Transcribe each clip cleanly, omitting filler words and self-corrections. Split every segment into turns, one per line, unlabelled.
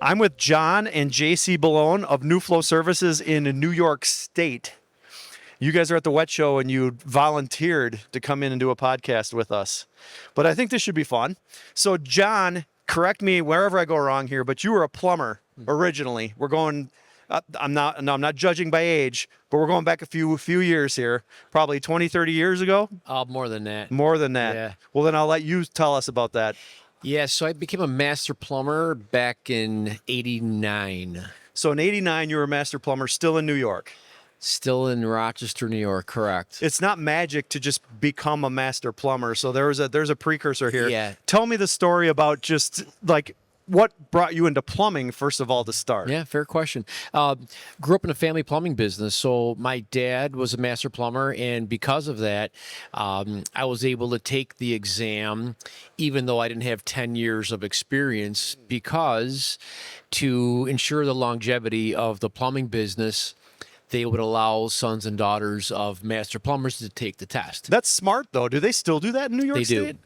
I'm with John and JC Billone of NuFlow Services in New York State. You guys are at the WWETT Show and you volunteered to come in and do a podcast with us. But I think this should be fun. So John, correct me wherever I go wrong here, but you were a plumber originally. We're going, I'm not judging by age, but we're going back a few years here, probably 20, 30 years ago.
More than that.
More than that.
Yeah.
Well, then I'll let you tell us about that.
Yeah, so I became a master plumber back in '89.
So in 89, you were a master plumber still in New York.
Still in Rochester, New York, correct.
It's not magic to just become a master plumber. So there's a precursor here.
Yeah.
Tell me the story about just like what brought you into plumbing, first of all, to start.
Yeah, fair question. Grew up in a family plumbing business. So my dad was a master plumber. And because of that, I was able to take the exam, even though I didn't have 10 years of experience, because to ensure the longevity of the plumbing business, they would allow sons and daughters of master plumbers to take the test.
That's smart, though. Do they still do that in New York State?
They do.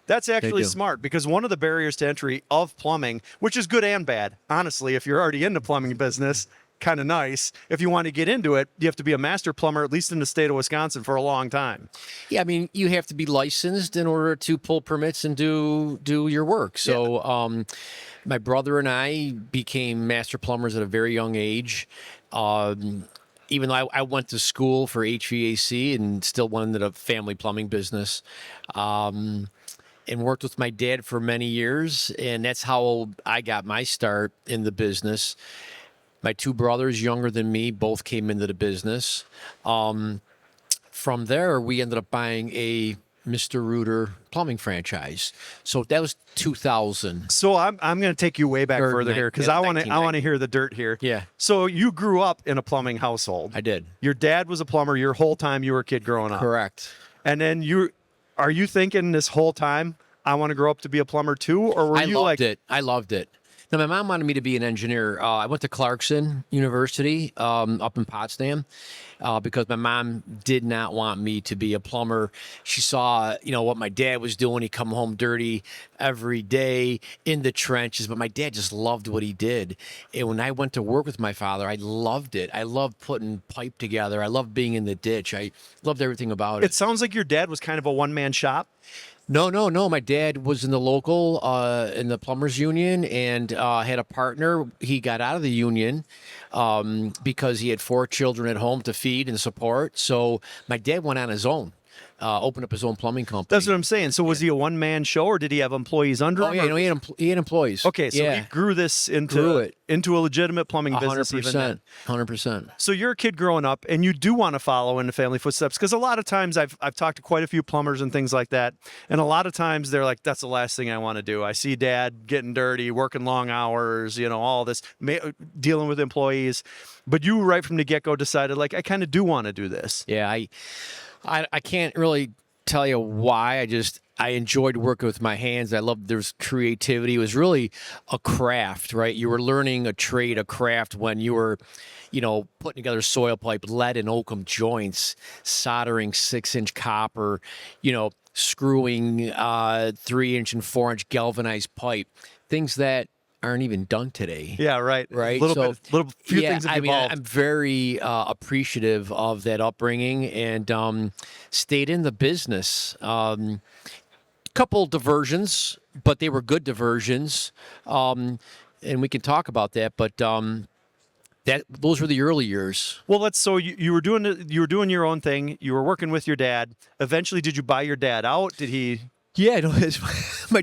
That's actually smart, because one of the barriers to entry of plumbing, which is good and bad, honestly, if you're already in the plumbing business, kind of nice. If you want to get into it, you have to be a master plumber, at least in the state of Wisconsin, for a long time.
Yeah, I mean, you have to be licensed in order to pull permits and do your work. So my brother and I became master plumbers at a very young age. Even though I went to school for HVAC and still went into the family plumbing business, and worked with my dad for many years, and that's how I got my start in the business. My two brothers, younger than me, both came into the business. From there, we ended up buying a Mr. Rooter plumbing franchise. So that was 2000.
So I'm going to take you way back further here, because I want to hear the dirt here.
Yeah.
So you grew up in a plumbing household.
I did.
Your dad was a plumber your whole time you were a kid growing up.
Correct.
And then are you thinking this whole time, I want to grow up to be a plumber too? Or were you like...
I loved it. Now, my mom wanted me to be an engineer. I went to Clarkson University up in Potsdam because my mom did not want me to be a plumber. She saw, what my dad was doing. He'd come home dirty every day in the trenches, but my dad just loved what he did. And when I went to work with my father, I loved it. I loved putting pipe together. I loved being in the ditch. I loved everything about it.
It sounds like your dad was kind of a one-man shop.
No. My dad was in the local, in the plumbers union, and had a partner. He got out of the union because he had 4 children at home to feed and support. So my dad went on his own, opened up his own plumbing company.
That's what I'm saying. So was he a one-man show, or did he have employees under him?
Oh, yeah, he had employees.
Okay, so he grew this into a legitimate plumbing business.
100%.
So you're a kid growing up, and you do want to follow in the family footsteps, because a lot of times I've talked to quite a few plumbers and things like that, and a lot of times they're like, that's the last thing I want to do. I see dad getting dirty, working long hours, all this, dealing with employees. But you, right from the get-go, decided, like, I kind of do want to do this.
Yeah, I can't really tell you why. I enjoyed working with my hands. I loved there's creativity. It was really a craft, right? You were learning a trade, a craft when you were, putting together soil pipe, lead and oakum joints, soldering 6-inch copper, screwing 3-inch and 4-inch galvanized pipe, things that aren't even done today.
Yeah, right.
Right.
Few things have evolved.
I'm very appreciative of that upbringing and stayed in the business. Couple diversions, but they were good diversions, and we can talk about that. But those were the early years.
Well, so you were doing your own thing. You were working with your dad. Eventually, did you buy your dad out? Did he?
Yeah, my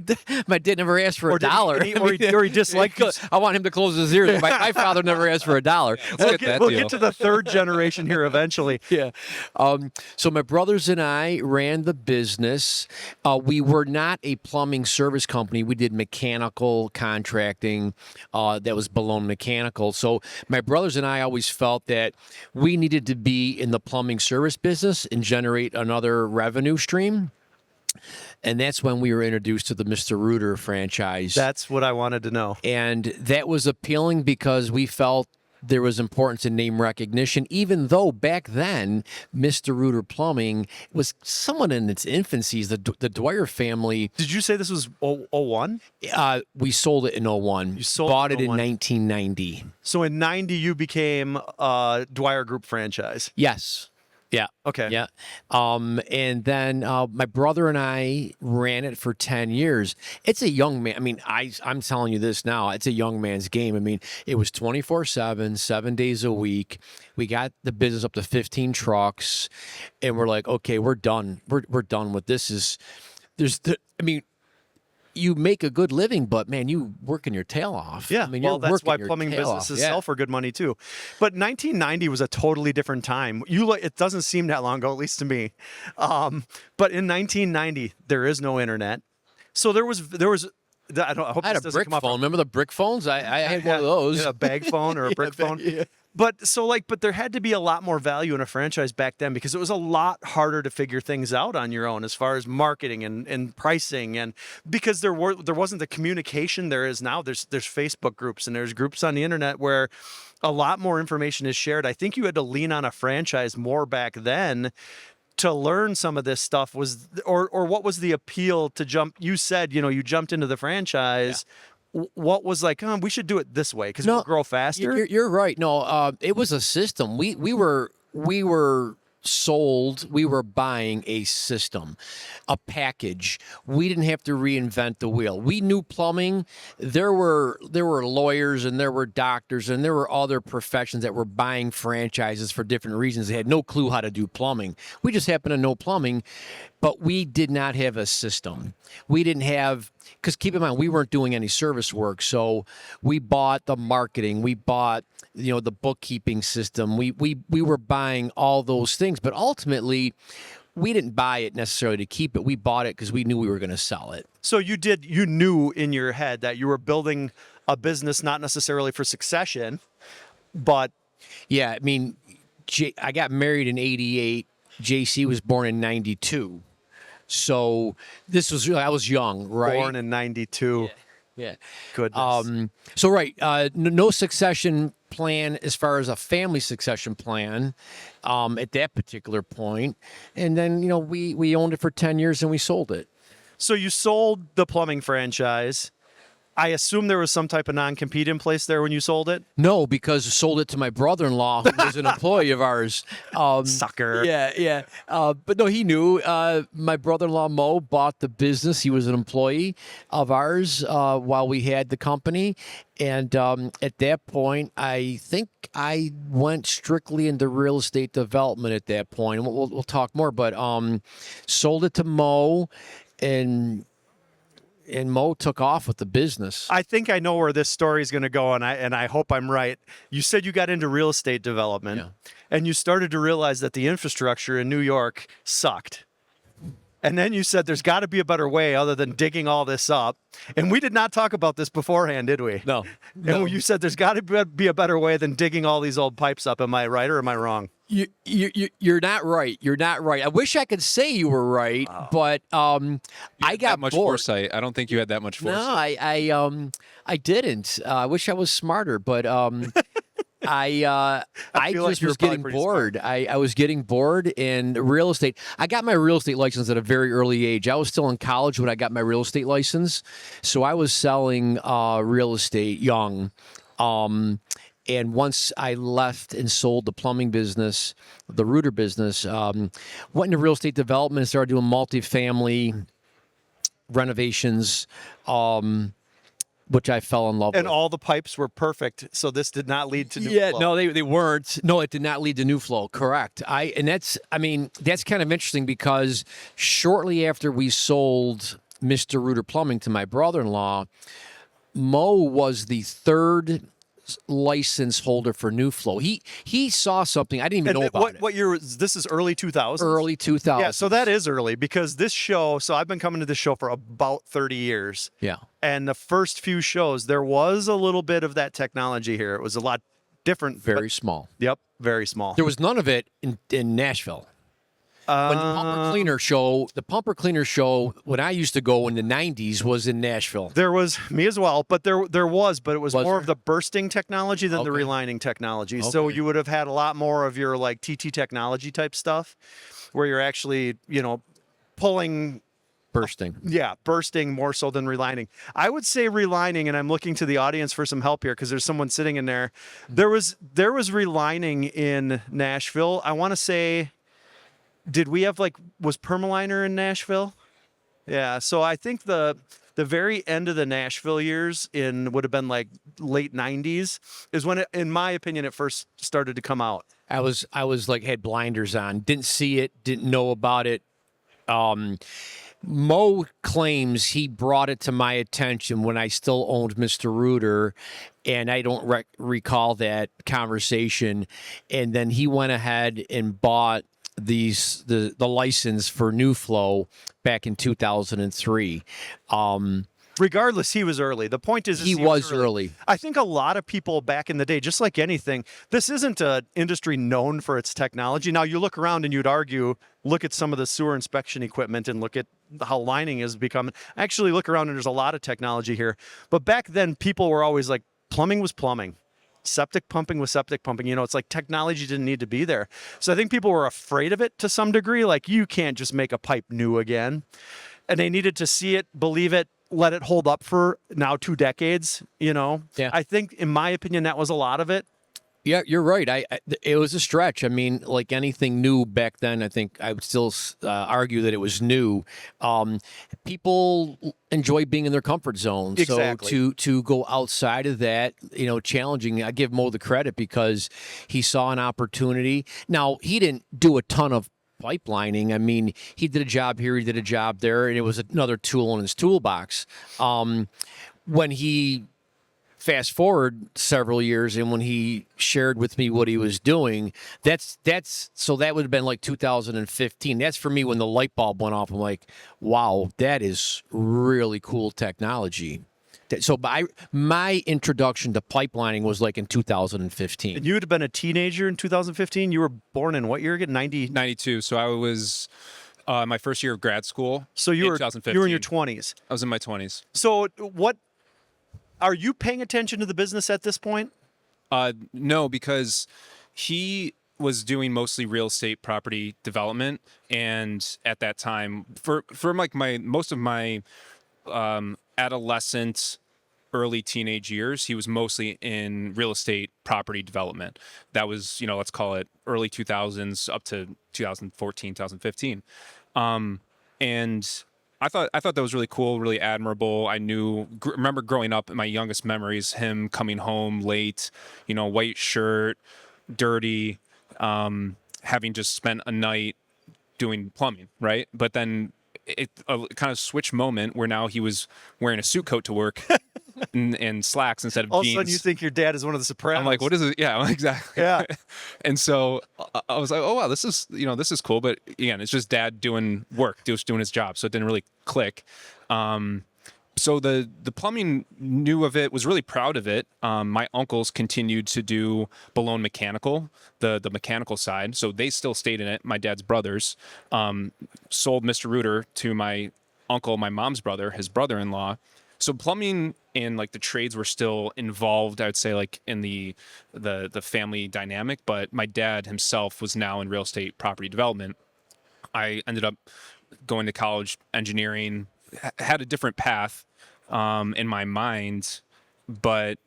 dad never asked for a dollar.
Or he disliked you.
I want him to close his ears. My father never asked for a dollar.
We'll get to the third generation here eventually.
Yeah. So my brothers and I ran the business. We were not a plumbing service company. We did mechanical contracting. That was Billone Mechanical. So my brothers and I always felt that we needed to be in the plumbing service business and generate another revenue stream. And that's when we were introduced to the Mr. Rooter franchise.
That's what I wanted to know.
And that was appealing because we felt there was importance in name recognition, even though back then, Mr. Rooter Plumbing was somewhat in its infancy. The Dwyer family,
Did you say this was 01?
we sold it in '01. You
sold
bought
it
it
in
in
01.
1990.
So in 90, you became a Dwyer Group franchise.
Yes. Yeah.
Okay.
Yeah. And then my brother and I ran it for 10 years. It's a young man. I mean, I'm telling you this now. It's a young man's game. I mean, it was 24/7, 7 days a week. We got the business up to 15 trucks, and we're like, okay, we're done. We're done with this. I mean, you make a good living, but man, you working your tail off.
Yeah,
I mean,
well,
you're
that's
working
why
your
plumbing
tail
businesses
off.
sell for good money too. But 1990 was a totally different time. It doesn't seem that long ago, at least to me. But in 1990, there is no internet, so there was. I hope
I had
this
a
doesn't
brick
come up.
phone. Remember the brick phones? I had one of those.
A bag phone or a brick phone.
Yeah.
But there had to be a lot more value in a franchise back then because it was a lot harder to figure things out on your own as far as marketing and pricing, and because there wasn't the communication there is now. There's Facebook groups and there's groups on the internet where a lot more information is shared. I think you had to lean on a franchise more back then to learn some of this stuff. Or what was the appeal to jump? You said, you jumped into the franchise. Yeah. What was like, we should do it this way because we'll grow faster?
You're right. No, it was a system. We were sold. We were buying a system, a package. We didn't have to reinvent the wheel. We knew plumbing. There were lawyers and there were doctors and there were other professions that were buying franchises for different reasons. They had no clue how to do plumbing. We just happened to know plumbing, but we did not have a system. We didn't have, because keep in mind, we weren't doing any service work. So we bought the marketing. We bought, the bookkeeping system. We were buying all those things, but ultimately we didn't buy it necessarily to keep it. We bought it because we knew we were going to sell it.
So you knew in your head that you were building a business, not necessarily for succession, but.
Yeah. I mean, I got married in '88. JC was born in '92. So I was young, right?
Born in '92.
Yeah.
Goodness.
No succession plan as far as a family succession plan at that particular point. And then, we owned it for 10 years and we sold it.
So you sold the plumbing franchise. I assume there was some type of non-compete in place there when you sold it?
No, because I sold it to my brother-in-law, who was an employee of ours.
Sucker.
Yeah. But no, he knew. My brother-in-law, Mo, bought the business. He was an employee of ours while we had the company. And at that point, I think I went strictly into real estate development at that point. We'll talk more, but sold it to Mo, and Mo took off with the business.
I think I know where this story is going to go, and I hope I'm right. You said you got into real estate development, and you started to realize that the infrastructure in New York sucked. And then you said there's got to be a better way other than digging all this up. And we did not talk about this beforehand, did we?
No.
And you said there's got to be a better way than digging all these old pipes up. Am I right or am I wrong?
You're not right. You're not right. I wish I could say you were right, but I got
that much
bored.
foresight. I don't think you had that much foresight.
No, I didn't. I wish I was smarter, but I just was getting bored. I was getting bored in real estate. I got my real estate license at a very early age. I was still in college when I got my real estate license, so I was selling real estate young. And once I left and sold the plumbing business, the Rooter business, went into real estate development and started doing multifamily renovations, which I fell in love with.
And all the pipes were perfect, so this did not lead to NuFlow.
Yeah, no, they weren't. No, it did not lead to NuFlow. Correct. That's kind of interesting because shortly after we sold Mr. Rooter Plumbing to my brother-in-law, Mo was the third license holder for NuFlow. He saw something I didn't even know about it.
What year was this? Is early 2000s?
Early 2000s.
Yeah, so that is early because this show. So I've been coming to this show for about 30 years.
Yeah.
And the first few shows, there was a little bit of that technology here. It was a lot different.
Very small.
Yep, very small.
There was none of it in Nashville. When the pumper cleaner show, when I used to go in the '90s, was in Nashville.
There was me as well, but it was more
there?
of the bursting technology than the
Okay.
relining technology. So
Okay.
you would have had a lot more of your like TT technology type stuff, where you're actually pulling. Bursting more so than relining. I would say relining, and I'm looking to the audience for some help here because there's someone sitting in there. There was relining in Nashville. I want to say, did we have was Permaliner in Nashville? Yeah. So I think the very end of the Nashville years would have been like late '90s is when in my opinion, it first started to come out.
I was like had blinders on, didn't see it, didn't know about it. Mo claims he brought it to my attention when I still owned Mr. Reuter, and I don't recall that conversation. And then he went ahead and bought the license for NuFlow back in 2003.
Regardless, he was early. The point is
he was early.
I think a lot of people back in the day, just like anything, this isn't an industry known for its technology. Now, you look around and you'd argue, look at some of the sewer inspection equipment and look at how lining is becoming. Actually, look around and there's a lot of technology here. But back then, people were always like, plumbing was plumbing. Septic pumping was septic pumping. It's like technology didn't need to be there. So I think people were afraid of it to some degree. Like, you can't just make a pipe new again. And they needed to see it, believe it, let it hold up for now 2 decades.
Yeah.
I think, in my opinion, that was a lot of it.
Yeah, you're right. It was a stretch. I mean, like anything new back then, I think I would still argue that it was new. People enjoy being in their comfort zone.
Exactly.
So to go outside of that, challenging, I give Mo the credit because he saw an opportunity. Now, he didn't do a ton of pipelining. I mean, he did a job here, he did a job there, and it was another tool in his toolbox. When he fast forward several years, and when he shared with me what he was doing, so that would have been like 2015. That's for me when the light bulb went off. I'm like, wow, that is really cool technology. So my introduction to pipelining was like in 2015.
And you would have been a teenager in 2015. You were born in what year again?
92. So I was my first year of grad school.
So you were
2015.
you were in your 20s.
I was in my 20s.
So what are you paying attention to the business at this point?
No, because he was doing mostly real estate property development, and at that time, for like most of my adolescent, early teenage years, he was mostly in real estate property development. That was, let's call it early 2000s up to 2014, 2015. And I thought that was really cool, really admirable. I remember growing up, in my youngest memories, him coming home late, white shirt, dirty, having just spent a night doing plumbing, right? But then a kind of switch moment where now he was wearing a suit coat to work and slacks instead of
All
jeans.
All of a sudden you think your dad is one of the Sopranos.
I'm like, what is it? Yeah, exactly.
Yeah.
And so I was like, oh wow, this is cool. But again, it's just dad doing work, just doing his job. So it didn't really click. So the plumbing knew of it, was really proud of it. My uncles continued to do Billone Mechanical, the mechanical side. So they still stayed in it. My dad's brothers sold Mr. Reuter to my uncle, my mom's brother, his brother-in-law. So plumbing and like the trades were still involved, I would say, like in the family dynamic. But my dad himself was now in real estate property development. I ended up going to college, engineering, had a different path in my mind, but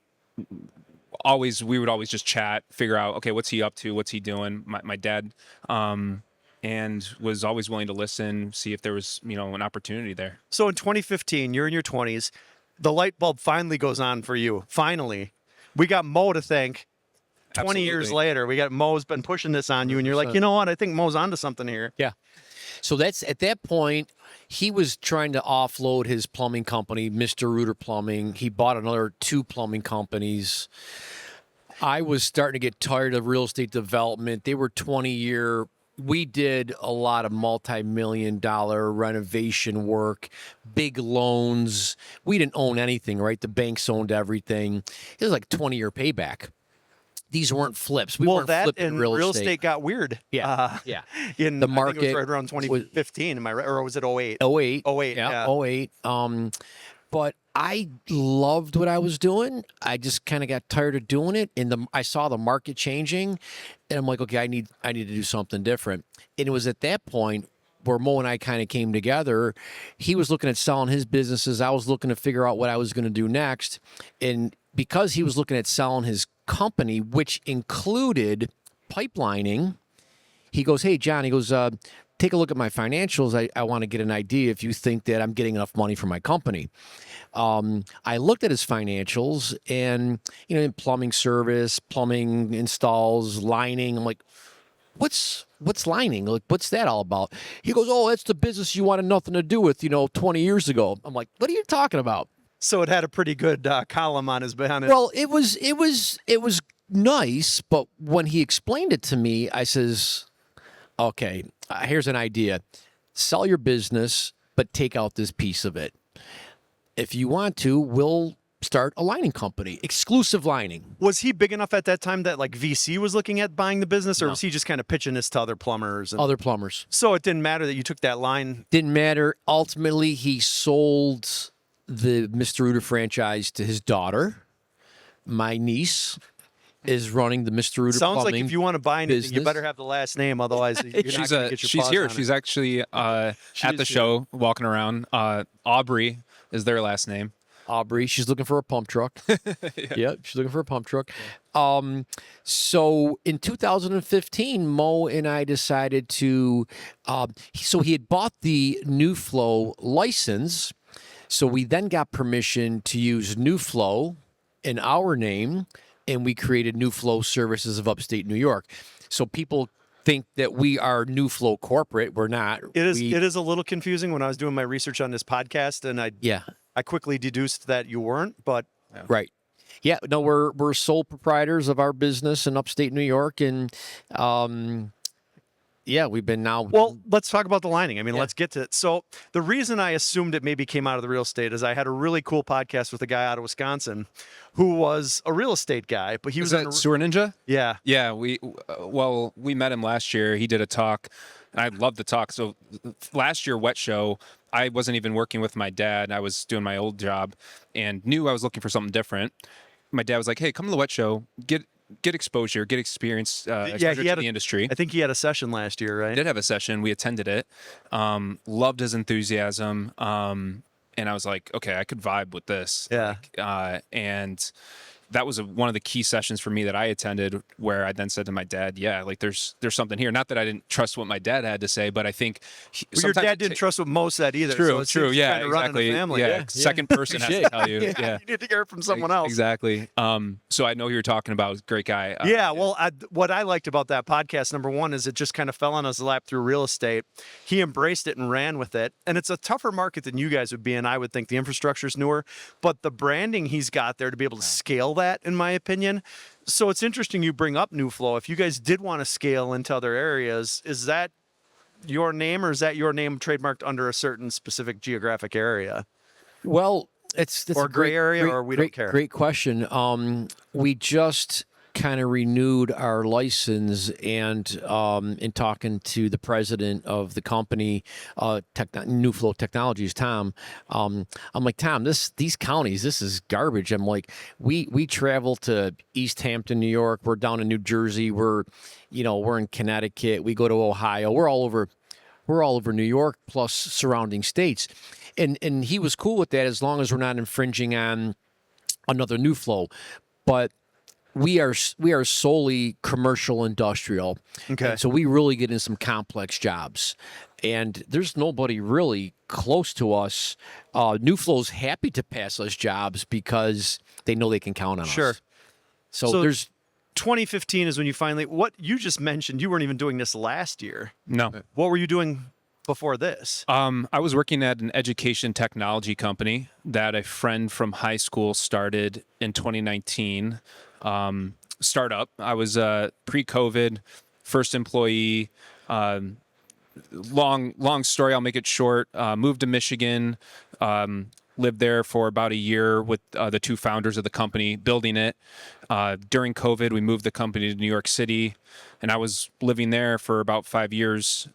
we would always just chat, figure out, okay, what's he up to? What's he doing? My dad, and was always willing to listen, see if there was, an opportunity there.
So in 2015, you're in your 20s. The light bulb finally goes on for you. Finally. We got Mo to thank. 20
Absolutely.
years later, Mo's been pushing this on you, and you're like, you know what? I think Mo's onto something here.
Yeah. So that's at that point, he was trying to offload his plumbing company, Mr. Reuter Plumbing. He bought another 2 plumbing companies. I was starting to get tired of real estate development. They were 20-year. We did a lot of multi-million-dollar renovation work, big loans. We didn't own anything, right? The banks owned everything. It was like 20-year payback. these weren't flips. We
Well,
weren't
that
flipping
and
real
real
estate.
estate got weird.
Yeah, yeah.
In
The
I think it
market
was right around 2015. Am I right? Or was it 08?
08.
08,
Yeah,
yeah.
08. But I loved what I was doing. I just kind of got tired of doing it, and I saw the market changing, and I'm like, okay, I need to do something different. And it was at that point where Mo and I kind of came together. He was looking at selling his businesses. I was looking to figure out what I was going to do next, and because he was looking at selling his company, which included pipelining, he goes, hey, John, he goes, take a look at my financials. I want to get an idea if you think that I'm getting enough money for my company. I looked at his financials and, in plumbing service, plumbing installs, lining. I'm like, what's lining? Like, what's that all about? He goes, oh, that's the business you wanted nothing to do with, 20 years ago. I'm like, what are you talking about?
So it had a pretty good column on his behind it.
Well, it was nice, but when he explained it to me, I says, okay, here's an idea. Sell your business, but take out this piece of it. If you want to, we'll start a lining company, exclusive lining.
Was he big enough at that time that like VC was looking at buying the business, or was he just kind of pitching this to other plumbers?
Other plumbers.
So it didn't matter that you took that line.
Didn't matter. Ultimately, he sold the Mr. Rooter franchise to his daughter. My niece is running the Mr. Rooter
Sounds like
plumbing
if you want to buy anything, you
business.
better have the last name. Otherwise, you're not
She's
going to get your
she's
paws
here.
on
She's
it.
actually at the show, walking around. Aubrey is their last name.
Aubrey, she's looking for a pump truck. Yep, she's looking for a pump truck. So in 2015, Mo and I decided to. So he had bought the NuFlow license. So we then got permission to use NuFlow in our name, and we created NuFlow Services of Upstate New York. So people think that we are NuFlow corporate. We're not.
It is a little confusing when I was doing my research on this podcast, and I quickly deduced that you weren't, but
Right. Yeah. No, we're sole proprietors of our business in upstate New York, and we've been now.
well, let's talk about the lining. I mean, let's get to it. So the reason I assumed it maybe came out of the real estate is I had a really cool podcast with a guy out of Wisconsin who was a real estate guy, but he was
Is that Sewer Ninja?
yeah.
Yeah, we met him last year. He did a talk, and I loved the talk. So last year, WWETT Show, I wasn't even working with my dad. I was doing my old job and knew I was looking for something different. My dad was like, "Hey, come to the WWETT Show, get exposure, get experience, exposure to the industry."
I think he had a session last year, right?
I did have a session. We attended it. Loved his enthusiasm. And I was like, okay, I could vibe with this.
Yeah.
And that was one of the key sessions for me that I attended, where I then said to my dad, yeah, like there's something here. Not that I didn't trust what my dad had to say, but I think
Well, your dad didn't trust what Mo said either.
True,
so it
true,
seems
yeah,
kind of running
exactly.
the family.
Yeah, second person has to tell you. Yeah.
You need to hear it from someone else.
Exactly. So I know who you're talking about. Great guy.
Well, what I liked about that podcast, number one, is it just kind of fell on his lap through real estate. He embraced it and ran with it. And it's a tougher market than you guys would be in. I would think the infrastructure's newer, but the branding he's got there to be able to scale that, in my opinion. So it's interesting you bring up NuFlow. If you guys did want to scale into other areas, is that your name, or is that your name trademarked under a certain specific geographic area?
Well, it's
Or
a
gray area, or we don't care?
Great question. We just kind of renewed our license, and in talking to the president of the company, NuFlow Technologies, Tom, I'm like, Tom, these counties, this is garbage. I'm like, we travel to East Hampton, New York. We're down in New Jersey. We're in Connecticut. We go to Ohio. We're all over New York plus surrounding states. And he was cool with that as long as we're not infringing on another NuFlow. But we are solely commercial industrial.
Okay.
And so we really get in some complex jobs. And there's nobody really close to us. NuFlow's happy to pass us jobs because they know they can count on
Sure.
us. So there's
2015 is when you finally, what you just mentioned, you weren't even doing this last year.
No.
What were you doing before this?
I was working at an education technology company that a friend from high school started in 2019. Startup. I was pre-COVID, first employee. Long story. I'll make it short. Moved to Michigan. lived there for about a year with the two founders of the company, building it. During COVID, we moved the company to New York City, and I was living there for about 5 years,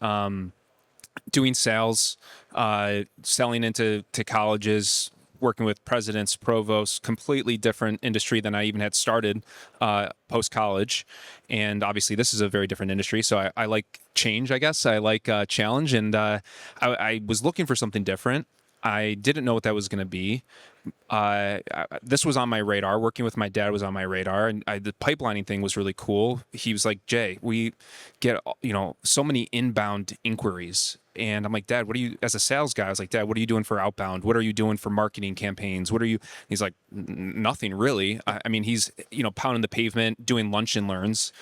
doing sales, selling into colleges, working with presidents, provosts, completely different industry than I even had started post-college. And obviously this is a very different industry. So I like change, I guess. I like challenge. And I was looking for something different. I didn't know what that was going to be. This was on my radar. Working with my dad was on my radar, and the pipelining thing was really cool. He was like, "Jay, we get so many inbound inquiries," and I'm like, "Dad, what are you as a sales guy?" I was like, "Dad, what are you doing for outbound? What are you doing for marketing campaigns? What are you?" He's like, "Nothing really." I mean, he's pounding the pavement, doing lunch and learns.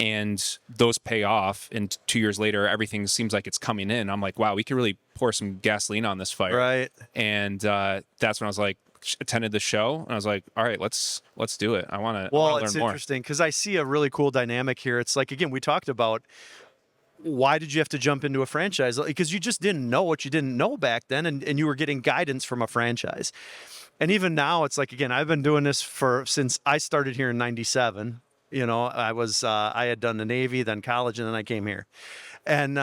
And those pay off. And 2 years later, everything seems like it's coming in. I'm like, wow, we could really pour some gasoline on this fire.
Right.
And that's when I was like, attended the show, and I was like, all right, let's do it. I want to
Well,
learn
it's
more.
interesting because I see a really cool dynamic here. It's like, again, we talked about why did you have to jump into a franchise? Because you just didn't know what you didn't know back then, and you were getting guidance from a franchise. And even now, it's like, again, I've been doing this since I started here in '97. I had done the Navy, then college, and then I came here. And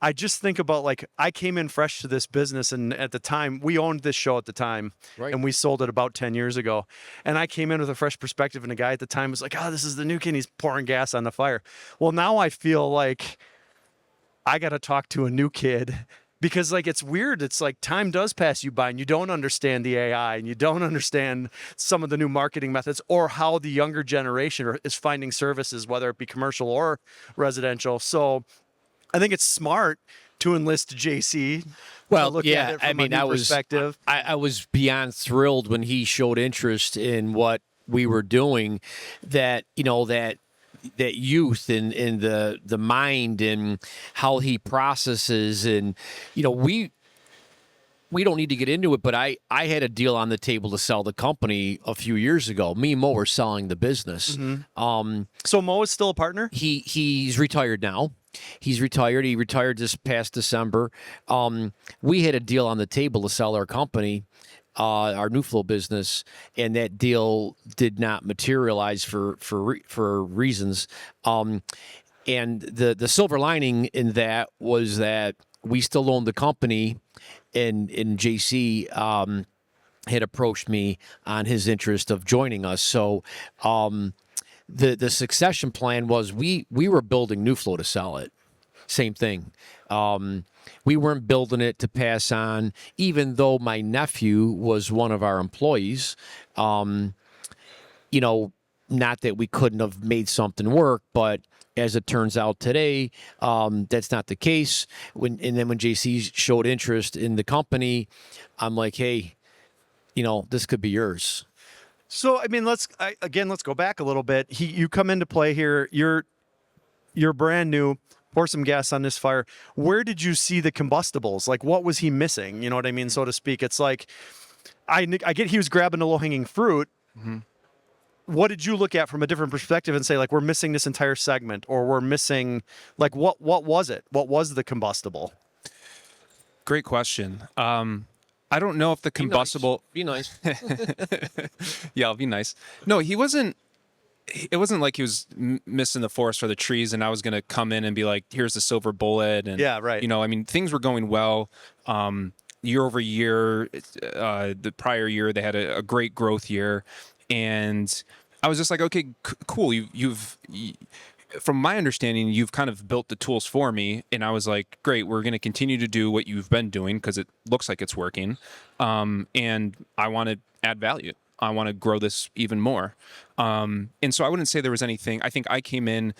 I just think about, like, I came in fresh to this business, and at the time, we owned this show at the time,
Right.
and we sold it about 10 years ago. And I came in with a fresh perspective, and the guy at the time was like, "Oh, this is the new kid. He's pouring gas on the fire." Well, now I feel like I got to talk to a new kid. Because, like, it's weird. It's like time does pass you by, and you don't understand the AI, and you don't understand some of the new marketing methods, or how the younger generation is finding services, whether it be commercial or residential. So I think it's smart to enlist JC.
Well,
to look
yeah,
at it from
I mean,
a new perspective.
I was beyond thrilled when he showed interest in what we were doing. That that youth and the mind and how he processes, and we don't need to get into it, but I had a deal on the table to sell the company a few years ago. Me and Mo were selling the business.
So Mo is still a partner?
He's retired now. He's retired. He retired this past December. We had a deal on the table to sell our company, our NuFlow business, and that deal did not materialize for reasons. And the silver lining in that was that we still owned the company, and JC had approached me on his interest of joining us. So the succession plan was we were building NuFlow to sell it. Same thing. We weren't building it to pass on, even though my nephew was one of our employees. Not that we couldn't have made something work, but as it turns out today, that's not the case. Then when JC showed interest in the company, I'm like, hey, this could be yours.
So, I mean, let's go back a little bit. You come into play here. You're brand new. Pour some gas on this fire. Where did you see the combustibles? Like, what was he missing? You know what I mean, so to speak. It's like, I get he was grabbing the low-hanging fruit. Mm-hmm. What did you look at from a different perspective and say, like, we're missing this entire segment, or we're missing, like, what was it? What was the combustible?
Great question. I don't know if the combustible.
Be nice.
Yeah, I'll be nice. No, he wasn't. It wasn't like he was missing the forest for the trees, and I was going to come in and be like, "Here's the silver bullet." And
yeah, right.
I mean, things were going well. Year over year, the prior year they had a great growth year, and I was just like, "Okay, cool. From my understanding, you've kind of built the tools for me." And I was like, great, we're going to continue to do what you've been doing because it looks like it's working. And I want to add value. I want to grow this even more. And so I wouldn't say there was anything. I think I came in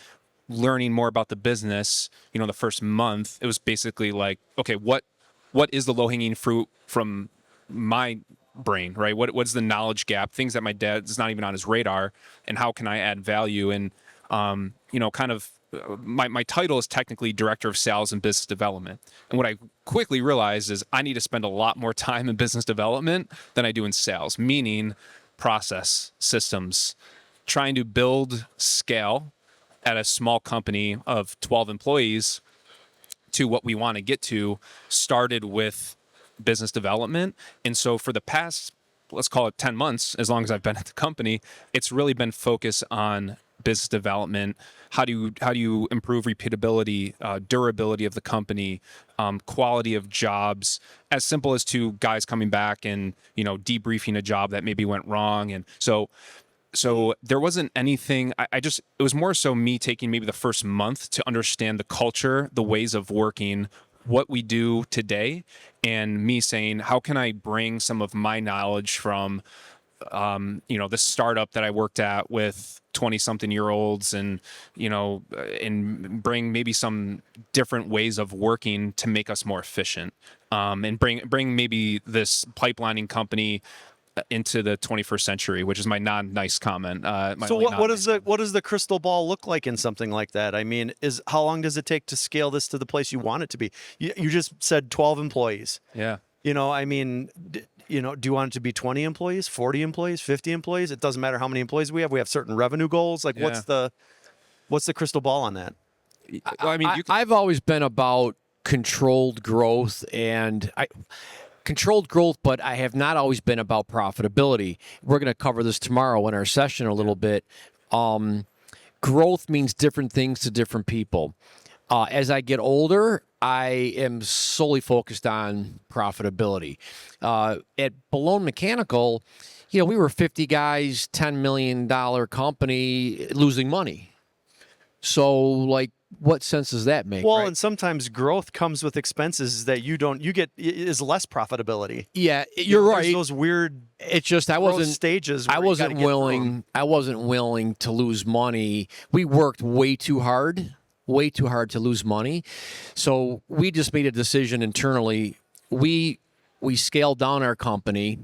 learning more about the business, the first month. It was basically like, okay, what is the low-hanging fruit from my brain, right? What's the knowledge gap, things that my dad's not even on his radar, and how can I add value? And my title is technically Director of Sales and Business Development. And what I quickly realized is I need to spend a lot more time in business development than I do in sales, meaning process, systems, trying to build scale at a small company of 12 employees to what we want to get to started with business development. And so for the past, let's call it 10 months, as long as I've been at the company, it's really been focused on business development. How do you improve repeatability, durability of the company, quality of jobs, as simple as to guys coming back and, debriefing a job that maybe went wrong. And so there wasn't anything, it was more so me taking maybe the first month to understand the culture, the ways of working, what we do today, and me saying, how can I bring some of my knowledge from, the startup that I worked at with 20-something-year-olds and bring maybe some different ways of working to make us more efficient, and bring maybe this pipelining company into the 21st century, which is my non-nice comment.
So what does the crystal ball look like in something like that? I mean, how long does it take to scale this to the place you want it to be? You just said 12 employees.
Yeah.
I mean, do you want it to be 20 employees, 40 employees, 50 employees? It doesn't matter how many employees we have. We have certain revenue goals. Like, what's the crystal ball on that?
Well, I mean,
I've always been about controlled growth but I have not always been about profitability. We're going to cover this tomorrow in our session a little bit. Growth means different things to different people. As I get older, I am solely focused on profitability. At Billone Mechanical, we were 50 guys, $10 million company losing money. So, what sense does that make?
Well,
right?
And sometimes growth comes with expenses that you get is less profitability.
Yeah, you're right.
There's those weird.
It's just I wasn't
stages.
I wasn't willing to lose money. We worked way too hard to lose money. So we just made a decision internally. We scaled down our company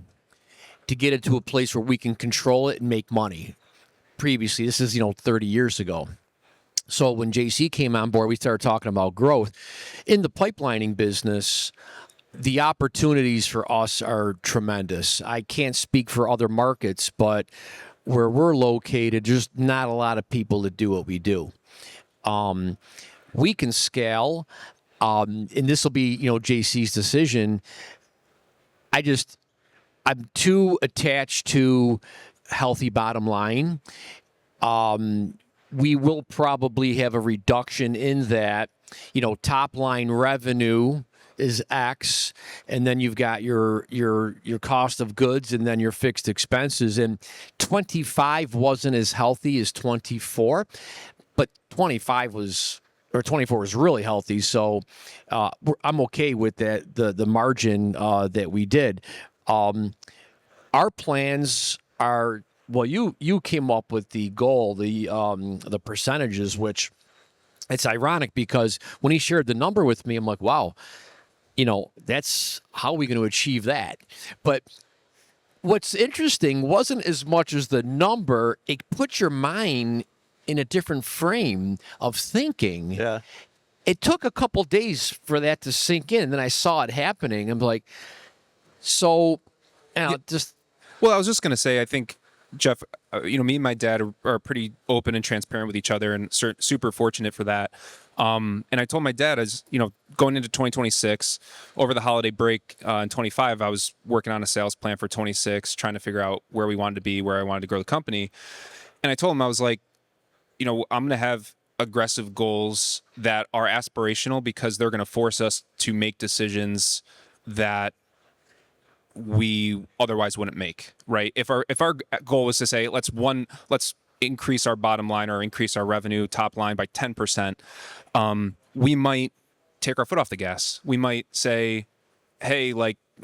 to get it to a place where we can control it and make money. Previously, this is 30 years ago. So when JC came on board, we started talking about growth. In the pipelining business, the opportunities for us are tremendous. I can't speak for other markets, but where we're located, there's not a lot of people that do what we do. We can scale, and this will be, JC's decision. I'm too attached to healthy bottom line. We will probably have a reduction in that, top line revenue is X, and then you've got your cost of goods and then your fixed expenses. And 25 wasn't as healthy as 24, but 24 was really healthy. So I'm okay with that, the margin that we did. Our plans are, well, you came up with the goal, the percentages, which it's ironic because when he shared the number with me, I'm like, wow, that's how are we going to achieve that? But what's interesting wasn't as much as the number, it puts your mind in a different frame of thinking.
Yeah.
It took a couple days for that to sink in, and then I saw it happening. I'm like, so,
Well, I was just going to say, I think, Jeff, me and my dad are pretty open and transparent with each other, and super fortunate for that. And I told my dad, as going into 2026, over the holiday break in 25, I was working on a sales plan for 26, trying to figure out where we wanted to be, where I wanted to grow the company. And I told him, I was like, I'm going to have aggressive goals that are aspirational because they're going to force us to make decisions that we otherwise wouldn't make, right? If our goal was to say, let's increase our bottom line or increase our revenue top line by 10%, we might take our foot off the gas. We might say, hey,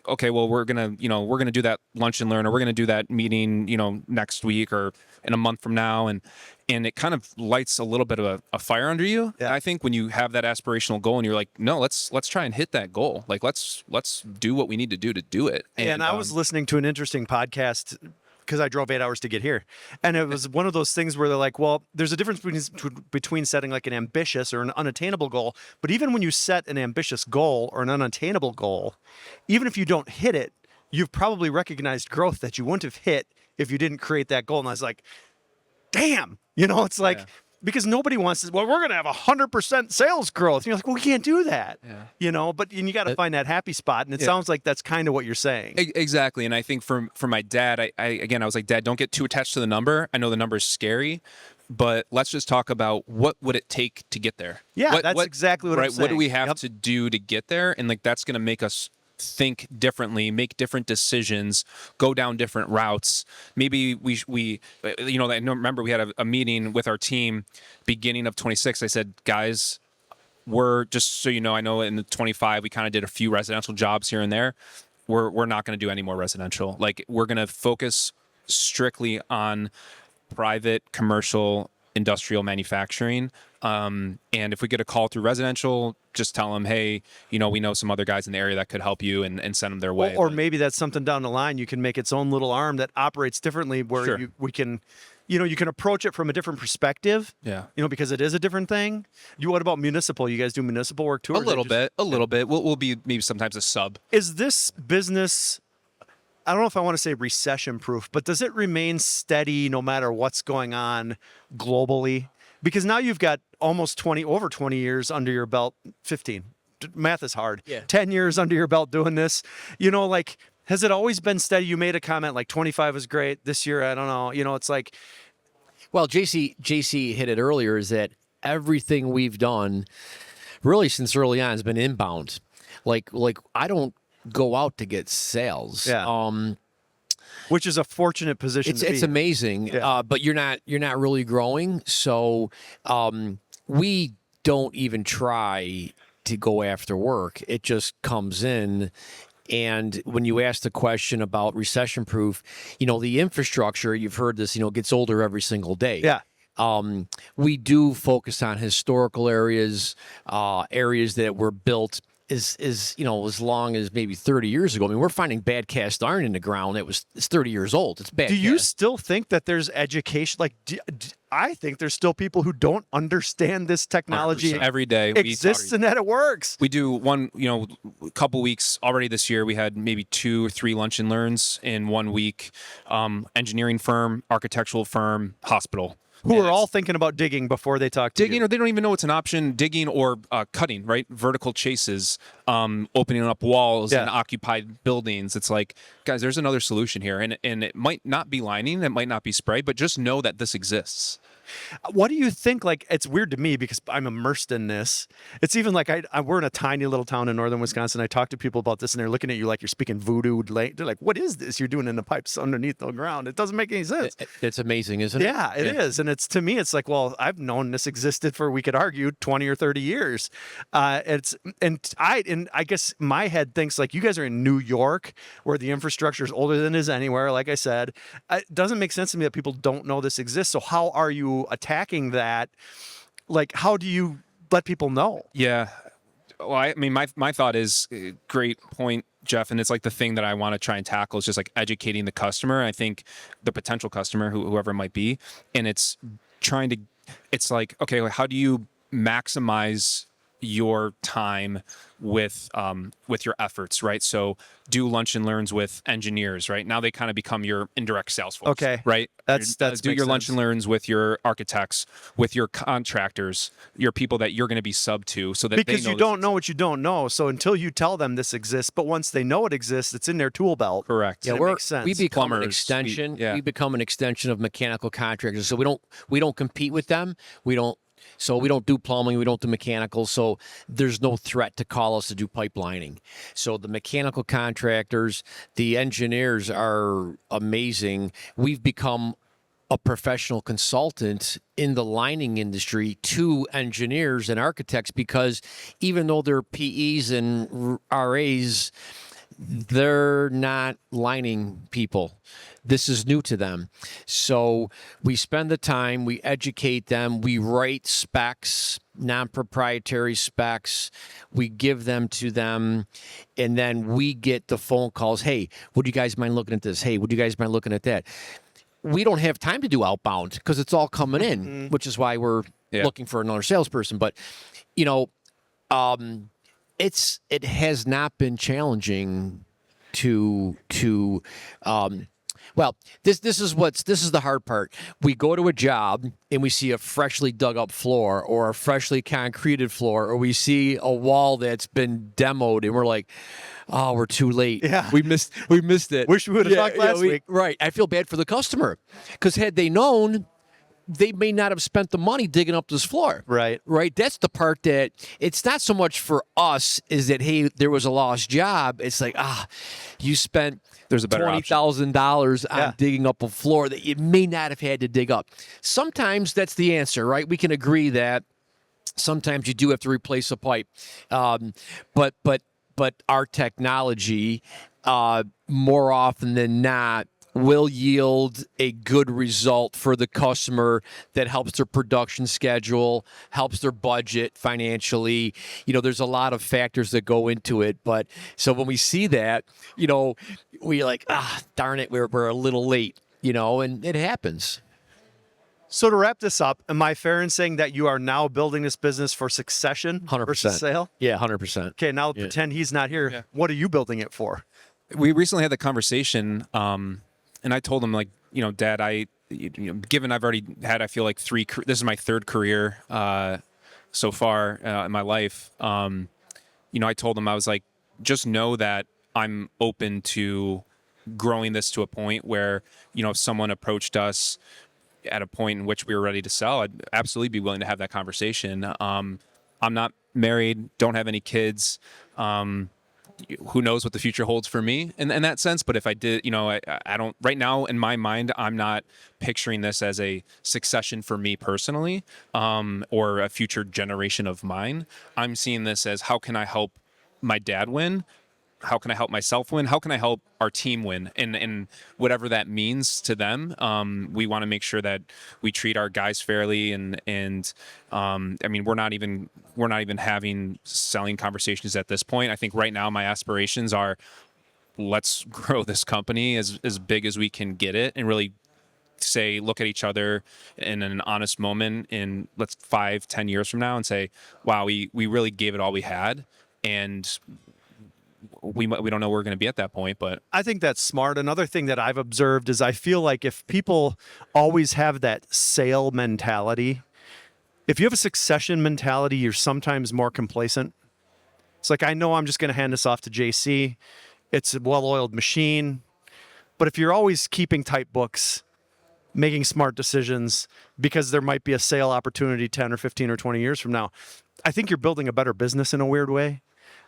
okay, well, we're gonna do that lunch and learn, or we're gonna do that meeting, next week or in a month from now, and it kind of lights a little bit of a fire under you. Yeah. I think when you have that aspirational goal and you're like, no, let's try and hit that goal. Let's do what we need to do it.
And I was listening to an interesting podcast because I drove 8 hours to get here, and it was one of those things where they're like, well, there's a difference between setting like an ambitious or an unattainable goal. But even when you set an ambitious goal or an unattainable goal, even if you don't hit it, you've probably recognized growth that you wouldn't have hit if you didn't create that goal. And I was like, damn, it's like, because nobody wants to. Well, we're going to have 100% sales growth. And you're like, well, we can't do that.
Yeah.
But you got to find that happy spot, and it sounds like that's kind of what you're saying.
Exactly. And I think for my dad, I was like, Dad, don't get too attached to the number. I know the number is scary, but let's just talk about what would it take to get there.
Yeah, that's exactly what I'm saying.
What do we have to do to get there? And like that's going to make us think differently, make different decisions, go down different routes. Maybe we I remember we had a meeting with our team beginning of 26. I said, guys, we're just so you know, I know in the 25 we kind of did a few residential jobs here and there. We're not going to do any more residential. Like we're going to focus strictly on private, commercial, industrial manufacturing. And if we get a call through residential, just tell them, hey, we know some other guys in the area that could help you and send them their way.
Or maybe that's something down the line. You can make its own little arm that operates differently where
Sure.
we can, you can approach it from a different perspective.
Yeah.
Because it is a different thing. What about municipal? You guys do municipal work too?
A little bit. We'll be maybe sometimes a sub.
Is this business, I don't know if I want to say recession proof, but does it remain steady no matter what's going on globally? Because now you've got over 20 years under your belt, 15. Math is hard.
Yeah.
10 years under your belt doing this. Has it always been steady? You made a comment like 25 was great. This year, I don't know. It's like,
Well, JC hit it earlier, is that everything we've done really since early on has been inbound. Like I don't go out to get sales.
Yeah. Which is a fortunate position to be.
It's amazing.
Yeah.
But you're not really growing. So we don't even try to go after work. It just comes in. And when you ask the question about recession proof, the infrastructure, you've heard this, gets older every single day.
Yeah.
We do focus on historical areas, areas that were built as long as maybe 30 years ago. I mean, we're finding bad cast iron in the ground it's 30 years old. It's bad.
Do you still think that there's education? Like, I think there's still people who don't understand this technology
100%. Every day
exists and that it works.
We do one, a couple weeks already this year. We had maybe 2 or 3 lunch and learns in 1 week. Engineering firm, architectural firm, hospital.
Who are all thinking about digging before they talk to
digging,
you.
or they don't even know it's an option. Digging or cutting, right? Vertical chases, opening up walls in occupied buildings. It's like, guys, there's another solution here, and it might not be lining, it might not be spray, but just know that this exists.
What do you think? Like, it's weird to me because I'm immersed in this. It's even like we're in a tiny little town in northern Wisconsin. I talk to people about this, and they're looking at you like you're speaking voodoo. They're like, "What is this you're doing in the pipes underneath the ground? It doesn't make any sense."
It's amazing, isn't it?
Yeah, it is. And to me, it's like, well, I've known this existed for, we could argue, 20 or 30 years. I guess my head thinks like, you guys are in New York where the infrastructure is older than it is anywhere. Like I said, it doesn't make sense to me that people don't know this exists. So how are you attacking that? Like, how do you let people know?
Yeah. Well, I mean, my thought is, great point, Jeff, and it's like the thing that I want to try and tackle is just like educating the customer. I think the potential customer, whoever it might be, and it's like, okay, how do you maximize your time with your efforts, right? So do lunch and learns with engineers, right? Now they kind of become your indirect sales folks,
Okay.
right?
That's
do your lunch
sense.
and learns with your architects, with your contractors, your people that you're going to be sub to, so that
Because
they know
you don't know what you don't know. So until you tell them this exists, but once they know it exists, it's in their tool belt.
Correct.
Yeah,
It makes sense.
we become
Plumbers,
an extension.
yeah.
We become an extension of mechanical contractors. So we don't compete with them. We don't do plumbing. We don't do mechanical. So there's no threat to call us to do pipelining. So the mechanical contractors, the engineers are amazing. We've become a professional consultant in the lining industry to engineers and architects, because even though they're PEs and RAs, they're not lining people. This is new to them. So we spend the time, we educate them, we write specs, non-proprietary specs, we give them to them, and then we get the phone calls. Hey, would you guys mind looking at this? Hey, would you guys mind looking at that? We don't have time to do outbound because it's all coming in, which is why we're looking for another salesperson. But, it has not been challenging to Well, this is the hard part. We go to a job and we see a freshly dug up floor or a freshly concreted floor, or we see a wall that's been demoed, and we're like, "Oh, we're too late.
Yeah.
we missed it.
Wish we would've talked last week."
Right. I feel bad for the customer because had they known, they may not have spent the money digging up this floor.
Right.
Right. That's the part that it's not so much for us is that, hey, there was a lost job. It's like, you spent
There's a better option.
$20,000 on
Yeah.
digging up a floor that you may not have had to dig up. Sometimes that's the answer, right? We can agree that sometimes you do have to replace a pipe. But our technology, more often than not, will yield a good result for the customer that helps their production schedule, helps their budget financially. There's a lot of factors that go into it. But so when we see that, we like, darn it, we're a little late, and it happens.
So to wrap this up, am I fair in saying that you are now building this business for succession
100%.
versus sale?
Yeah, 100%.
Okay, now pretend he's not here.
Yeah.
What are you building it for?
We recently had the conversation, and I told him, like, Dad, given I've already had, I feel like this is my third career so far in my life. I told him, I was like, just know that I'm open to growing this to a point where, if someone approached us at a point in which we were ready to sell, I'd absolutely be willing to have that conversation. I'm not married, don't have any kids. Who knows what the future holds for me in that sense. But if I did, I don't, right now in my mind, I'm not picturing this as a succession for me personally, or a future generation of mine. I'm seeing this as, how can I help my dad win? How can I help myself win? How can I help our team win? And whatever that means to them, we want to make sure that we treat our guys fairly. And I mean, we're not even having selling conversations at this point. I think right now my aspirations are, let's grow this company as big as we can get it, and really look at each other in an honest moment in 5-10 years from now and say, wow, we really gave it all we had. And we don't know where we're going to be at that point, but
I think that's smart. Another thing that I've observed is I feel like if people always have that sale mentality, if you have a succession mentality, you're sometimes more complacent. It's like, I know I'm just going to hand this off to JC. It's a well-oiled machine. But if you're always keeping tight books, making smart decisions, because there might be a sale opportunity 10 or 15 or 20 years from now, I think you're building a better business in a weird way.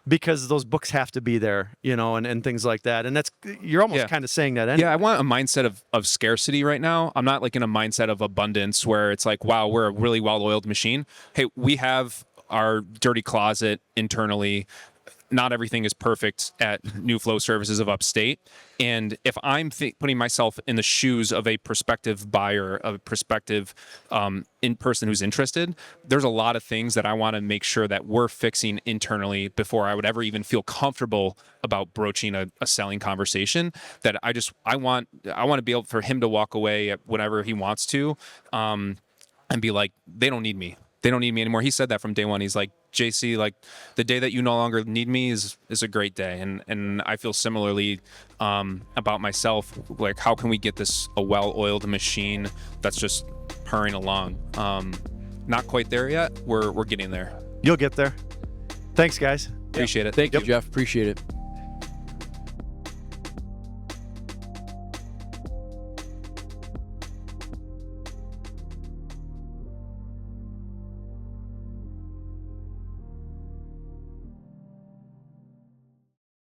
Because those books have to be there, and things like that. And you're almost kind of saying that anyway.
Yeah, I want a mindset of scarcity right now. I'm not like in a mindset of abundance where it's like, wow, we're a really well-oiled machine. Hey, we have our dirty closet internally. Not everything is perfect at NuFlow Services of Upstate. And if I'm putting myself in the shoes of a prospective buyer, of a prospective in person who's interested, there's a lot of things that I want to make sure that we're fixing internally before I would ever even feel comfortable about broaching a selling conversation. That I want to be able for him to walk away at whatever he wants to, and be like, they don't need me. They don't need me anymore. He said that from day one. He's like, JC, like, the day that you no longer need me is a great day. And I feel similarly about myself. Like, how can we get this a well-oiled machine that's just purring along? Not quite there yet. We're getting there.
You'll get there. Thanks, guys.
Appreciate it.
Thank you, Jeff. Appreciate it.